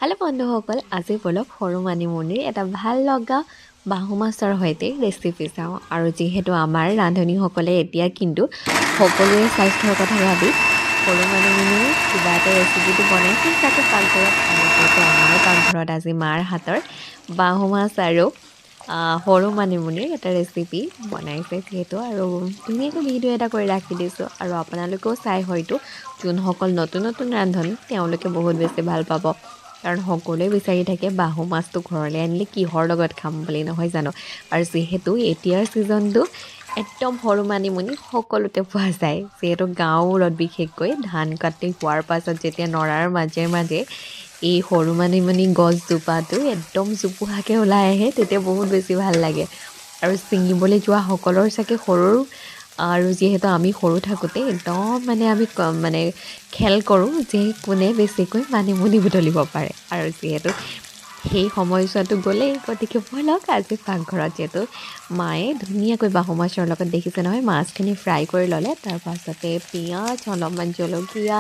Hello' বন্ধুসকল, আজি বলক সৰু মানিমুনিৰ এটা ভাল লগা বাহু মাছৰ সৈতে ৰেচিপি চাওঁ। আৰু যিহেতু আমাৰ ৰান্ধনীসকলে এতিয়া কিন্তু সকলোৰে স্বাস্থ্যৰ কথা ভাবি সৰু মানিমুনিৰ কিবা এটা ৰেচিপিটো বনাইছে তাকে পাকঘৰত। আৰু যিহেতু আমাৰ পাকঘৰত আজি মাৰ হাতৰ বাহু মাছ আৰু সৰু মানিমুনিৰ এটা ৰেচিপি বনাইছে যিহেতু, আৰু ধুনীয়াকৈ ভিডিঅ' এটা কৰি ৰাখি দিছোঁ। আৰু আপোনালোকেও চাই হয়তো যোনসকল নতুন নতুন ৰান্ধনি তেওঁলোকে বহুত বেছি ভাল পাব, কাৰণ সকলোৱে বিচাৰি থাকে বাহু মাছটো ঘৰলৈ আনিলে কিহৰ লগত খাম বুলি, নহয় জানো? আৰু যিহেতু এতিয়াৰ ছিজনটো একদম সৰু মানিমুনি সকলোতে পোৱা যায়, যিহেতু গাঁৱবোৰত বিশেষকৈ ধান কাটি হোৱাৰ পাছত যেতিয়া নৰাৰ মাজে মাজে এই সৰু মানিমুনি গছজোপাটো একদম জোপোহাকৈ ওলাই আহে, তেতিয়া বহুত বেছি ভাল লাগে। আৰু ছিঙিবলৈ যোৱা সকলৰ চাগে সৰু, আৰু যিহেতু আমি সৰু থাকোঁতে একদম আমি খেল কৰোঁ যে কোনে বেছিকৈ মানিমুনি বুটলিব পাৰে। আৰু যিহেতু সেই সময়ছোৱাটো গ'লেই, গতিকে ব'লক আজি পাকঘৰত যিহেতু মায়ে ধুনীয়াকৈ বাহু মাছৰ লগত দেখিছে নহয়, মাছখিনি ফ্ৰাই কৰি ল'লে, তাৰপাছতে পিঁয়াজ, অলপমান জলকীয়া,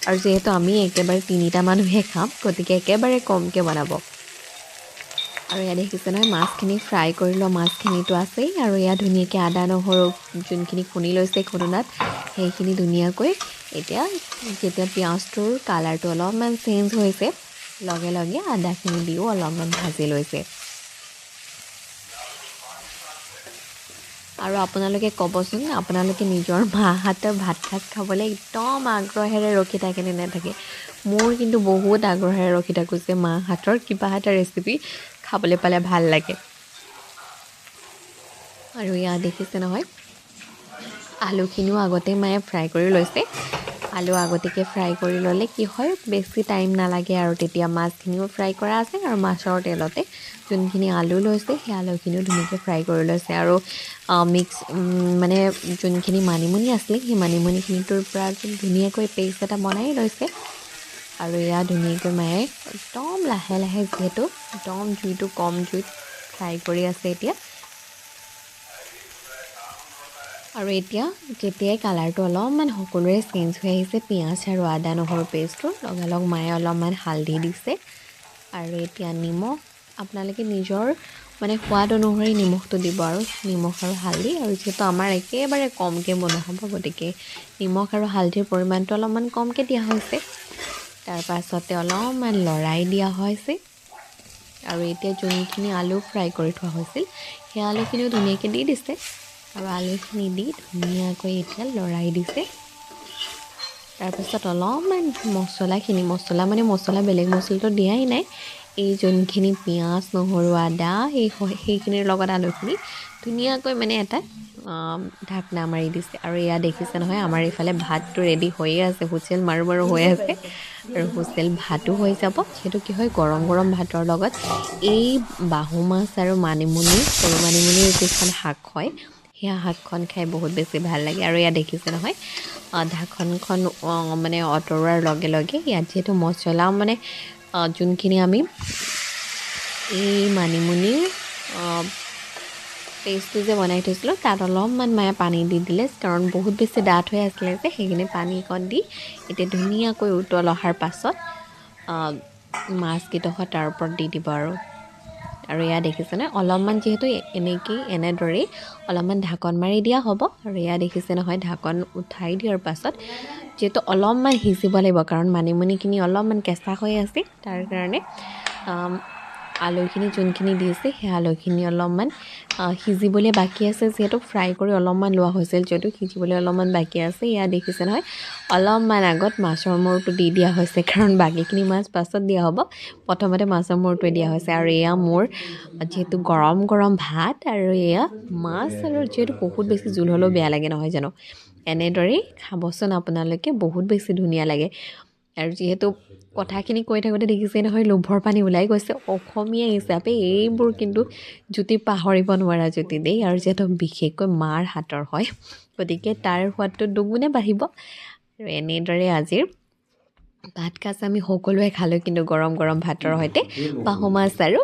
আৰু যিহেতু আমি একেবাৰে 3টা মানুহে খাম গতিকে একেবাৰে কমকৈ বনাব। আৰু ইয়াত দেখিছে নহয় মাছখিনি ফ্ৰাই কৰি লোৱা মাছখিনিতো আছেই, আৰু ইয়াত ধুনীয়াকৈ আদা নহৰু যোনখিনি খুন্দি লৈছে খুন্দনাত, সেইখিনি ধুনীয়াকৈ এতিয়া যেতিয়া পিঁয়াজটোৰ কালাৰটো অলপমান চেঞ্জ হৈছে, লগে লগে আদাখিনি দিও অলপমান ভাজি লৈছে। আৰু আপোনালোকে ক'বচোন, আপোনালোকে নিজৰ মা হাতৰ ভাত সাজ খাবলৈ একদম আগ্ৰহেৰে ৰখি থাকে নে নাথাকে? মোৰ কিন্তু বহুত আগ্ৰহেৰে ৰখি থাকোঁ যে মা হাতৰ কিবা এটা ৰেচিপি খাবলৈ পালে ভাল লাগে। আৰু ইয়াত দেখিছে নহয় আলুখিনিও আগতে মায়ে ফ্ৰাই কৰি লৈছে। আলু আগতীয়াকৈ ফ্ৰাই কৰি ল'লে কি হয়, বেছি টাইম নালাগে, আৰু তেতিয়া মাছখিনিও ফ্ৰাই কৰা আছে, আৰু মাছৰ তেলতে যোনখিনি আলু লৈছে সেই আলুখিনিও ধুনীয়াকৈ ফ্ৰাই কৰি লৈছে। আৰু মানে যোনখিনি মানিমুনি আছিলে সেই মানিমুনিখিনিটোৰ পৰা ধুনীয়াকৈ পেষ্ট এটা বনাই লৈছে। আৰু এয়া ধুনীয়াকৈ মায়ে একদম লাহে লাহে, যিহেতু একদম জুইটো কম জুইত ফ্ৰাই কৰি আছে এতিয়া। আৰু এতিয়া যেতিয়াই কালাৰটো অলপমান সকলোৰে চেঞ্জ হৈ আহিছে পিঁয়াজ আৰু আদা নহৰু পেষ্টটো, লগালগ মায়ে অলপমান হালধি দিছে। আৰু এতিয়া নিমখ, আপোনালোকে নিজৰ সোৱাদ অনুসৰি নিমখটো দিব, আৰু নিমখ আৰু হালধি। আৰু যিহেতু আমাৰ একেবাৰে কমকৈ বনোৱা হ'ব গতিকে নিমখ আৰু হালধিৰ পৰিমাণটো অলপমান কমকৈ দিয়া হৈছে। তাৰপাছতে অলপমান লৰাই দিয়া হৈছে। আৰু এতিয়া যোনখিনি আলু ফ্ৰাই কৰি থোৱা হৈছিল সেই আলুখিনিও ধুনীয়াকৈ দি দিছে, আৰু আলুখিনি দি ধুনীয়াকৈ এতিয়া লৰাই দিছে। তাৰপিছত অলপমান মছলা বেলেগ মছলাটো দিয়াই নাই, এই যোনখিনি পিঁয়াজ নহৰু আদা সেইখিনিৰ লগত আলুখিনি ধুনীয়াকৈ এটা ঢাকনা মাৰি দিছে। আৰু এয়া দেখিছে নহয় আমাৰ এইফালে ভাতটো ৰেডি হৈয়ে আছে, হুইচেল মাৰো মাৰো হৈ আছে। আৰু হুইচেল ভাতো হৈ যাব, যিহেতু কি হয় গৰম গৰম ভাতৰ লগত এই বাহু মাছ আৰু মানিমুনি, সৰু মানিমুনিৰ যিখন শাক হয় সেয়া শাকখন খাই বহুত বেছি ভাল লাগে। আৰু ইয়াত দেখিছে নহয় ঢাকনখন আঁতৰোৱাৰ লগে লগে ইয়াত যিহেতু মছলা যোনখিনি আমি এই মানিমুনিৰ পেষ্টটো যে বনাই থৈছিলোঁ তাত অলপমান মায়ে পানী দি দিলে, কাৰণ বহুত বেছি ডাঠ হৈ আছিলে যে, সেইখিনি পানীকণ দি এতিয়া ধুনীয়াকৈ উতল অহাৰ পাছত মাছকেইডোখৰ তাৰ ওপৰত দি দিব। আৰু এয়া দেখিছেনে অলপমান যিহেতু এনেদৰেই অলপমান ঢাকন মাৰি দিয়া হ'ব। আৰু এয়া দেখিছে নহয় ঢাকন উঠাই দিয়াৰ পাছত যিহেতু অলপমান সিজিব লাগিব, কাৰণ মানিমুনিখিনি অলপমান কেঁচা হৈ আছে, তাৰ কাৰণে আলুখিনি যোনখিনি দিছে সেই আলুখিনি অলপমান সিজিবলৈ বাকী আছে, যিহেতু ফ্ৰাই কৰি অলপমান লোৱা হৈছিল যদিও সিজিবলৈ অলপমান বাকী আছে। এয়া দেখিছে নহয় অলপমান আগত মাছৰ মূৰটো দি দিয়া হৈছে, কাৰণ বাকীখিনি মাছ পাছত দিয়া হ'ব, প্ৰথমতে মাছৰ মূৰটোৱে দিয়া হৈছে। আৰু এয়া মোৰ যিহেতু গৰম গৰম ভাত, আৰু এয়া মাছ, আৰু যিহেতু বহুত বেছি জোল হ'লেও বেয়া লাগে, নহয় জানো? এনেদৰেই খাবচোন আপোনালোকে, বহুত বেছি ধুনীয়া লাগে। আৰু যিহেতু কথাখিনি কৈ থাকোঁতে দেখিছে নহয় লোভৰ পানী ওলাই গৈছে, অসমীয়া হিচাপে এইবোৰ কিন্তু জুতি পাহৰিব নোৱাৰা জুতি দেই। আৰু যিহেতু বিশেষকৈ মাৰ হাতৰ হয় গতিকে তাৰ সোৱাদটো দুগুণে বাঢ়িব। আৰু এনেদৰে আজিৰ ভাত সাজ আমি সকলোৱে খালোঁ, কিন্তু গৰম গৰম ভাতৰ সৈতে বাহু মাছ আৰু